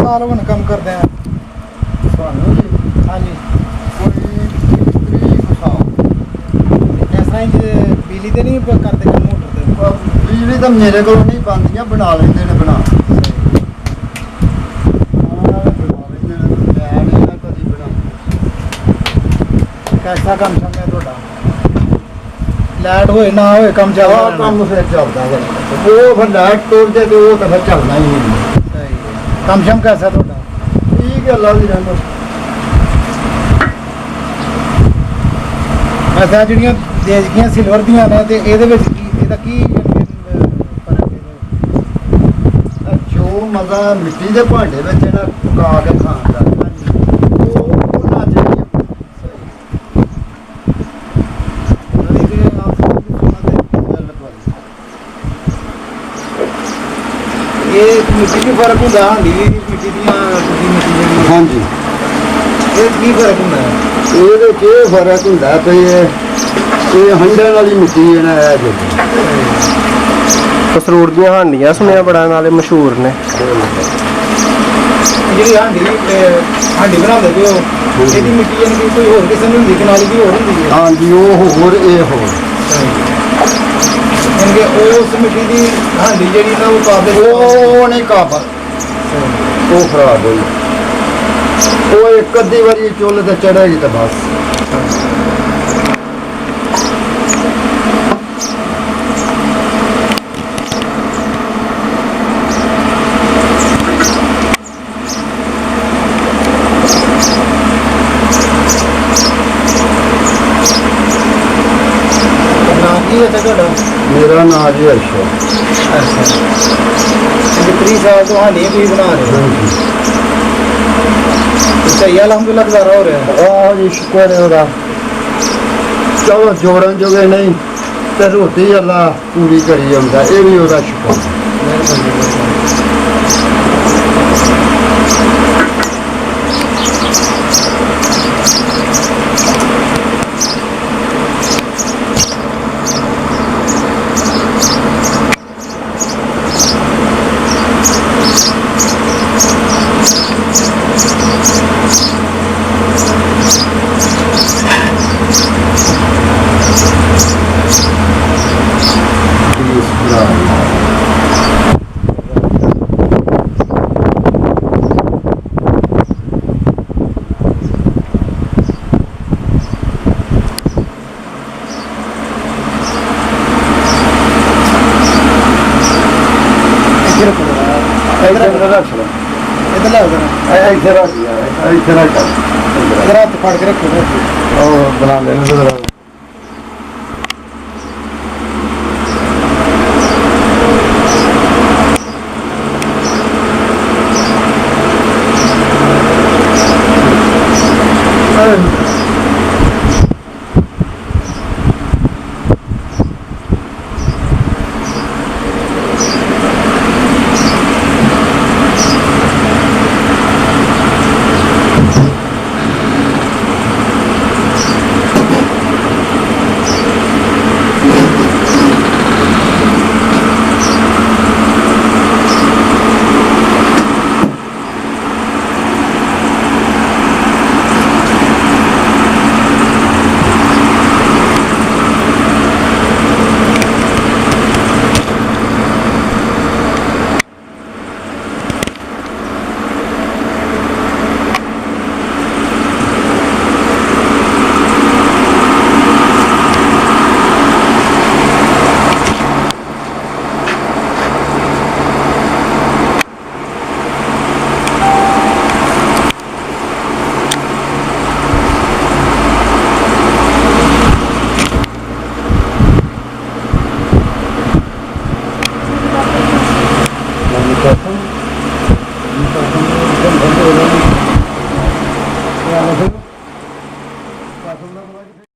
साल हुन कम करदे हैं ਤੁਹਾਨੂੰ ਜੀ हाँ जी ਕੋਈ 30 ਸਾਲ इस तरह ही बिजली ते नहीं करते कम मोटर ते ਬਿਜਲੀ ਤਾਂ ਮੇਰੇ ਕੋਲ ਨਹੀਂ ਬੰਦੀਆਂ ਬਣਾ ਲੈਂਦੇ ਨੇ ਬਣਾ कैसा काम चल रहा है थोड़ा लाइट होए ना होए कम चल रहा है ਕੰਮ ਫਿਰ ਚੱਲਦਾ ਵਾ ਉਹ ਫਿਰ ਲਾਈਟ ਤੋੜ ਦੇ ਤੇ ਉਹ ਤਾਂ ਫਿਰ ਚੱਲਣਾ ਹੀ ਨਹੀਂ सही है कम शम कैसा थोड़ा ਠੀਕ ਹੈ ਅੱਲਾ ਦੀ ਰਹਿਮਤ वैसे ਜਿਹੜੀਆਂ ਦੇਜੀਆਂ ਸਿਲਵਰ ਦੀਆਂ ਨੇ ਤੇ ਇਹਦੇ ਵਿੱਚ ਕੀ ਇਹਦਾ ਕੀ ਫਰਕ ਹੈ ਜੋ ਮਜ਼ਾ ਮਿੱਟੀ ਦੇ ਭਾਂਡੇ ਵਿੱਚ ਇਹਨਾਂ ਪਕਾ ਕੇ ਖਾਣ ਦਾ ਉਹ ਉਹਨਾਂ ਜਿਹੜੀਆਂ ਇਹ ਮਿੱਟੀ ਵੀ ਫਰਕ ਹੁੰਦਾ ਹਾਂਡੀ ਮਿੱਟੀ ਦੀਆਂ ਦੂਜੀ ਮਿੱਟੀ ਜਿਹੜੀ ਹਾਂਜੀ ਇਹ ਕੀ ਫਰਕ ਹੁੰਦਾ ਹੈ ਇਹਦੇ ਚ ਇਹ ਫਰਕ ਹੁੰਦਾ ਤੇ ਇਹ ਹੰਡਣ ਵਾਲੀ ਮਿੱਟੀ ਹੈ ਨਾ ਇਹ ਜਿਹੜੀ ਕਸਰੂਰ ਦੀਆਂ ਹਾਂਡੀਆਂ ਸੁਣਿਆ ਬੜਾ ਨਾਲੇ ਮਸ਼ਹੂਰ ਨੇ ਜਿਹੜੀ ਹਾਂਡੀ ਬਣਾਉਂਦੇ ਪਏ ਹੋ ਇਹਦੀ ਮਿੱਟੀ ਯਾਨੀ ਕਿ ਕੋਈ ਹੋਰ ਕਿਸਮ ਦੀ ਹੁੰਦੀ ਕਿ ਨਾਲ ਦੀ ਹੋਰ ਹੁੰਦੀ ਹੈ ਹਾਂਜੀ ਉਹ ਹੋਰ ਇਹ ਹੋਰ ਯਾਨੀ ਕਿ ਉਸ ਮਿੱਟੀ ਦੀ ਹਾਂਡੀ ਜਿਹੜੀ ਨਾ ਉਹ ਕਾਬਲ ਉਹ ਨਹੀਂ ਕਾਬਲ ਉਹ ਖਰਾਬ ਹੋਈ ਉਹ ਇੱਕ ਅੱਧੀ ਵਾਰੀ ਚੁੱਲ੍ਹੇ ਤੇ ਚੜੇਗੀ ਤਾਂ ਬਸ ਕੀ ਹੈ ਤੁਹਾਡਾ ਮੇਰਾ ਨਾਂ ਜੀ ਅਰਸ਼ਾ कितनी साल तो हांडी भी बना रहे हो सही अल्हम्दुलिल्लाह गुजारा हो रहा है ਆਹ ਜੀ ਸ਼ੁਕਰ ਹੈ ਉਹਦਾ ਚਲੋ ਜੋੜਨ ਜੋਗੇ ਨਹੀਂ ਤੇ ਰੋਟੀ ਅੱਲਾ ਪੂਰੀ ਕਰੀ ਜਾਂਦਾ ਇਹ ਵੀ ਉਹਦਾ ਸ਼ੁਕਰ इधर लाओ जरा इधर हाथ फाड़ के रखो बना लेना ਬੋਲਣ ਦੀ। ਚੱਲ ਫਿਰ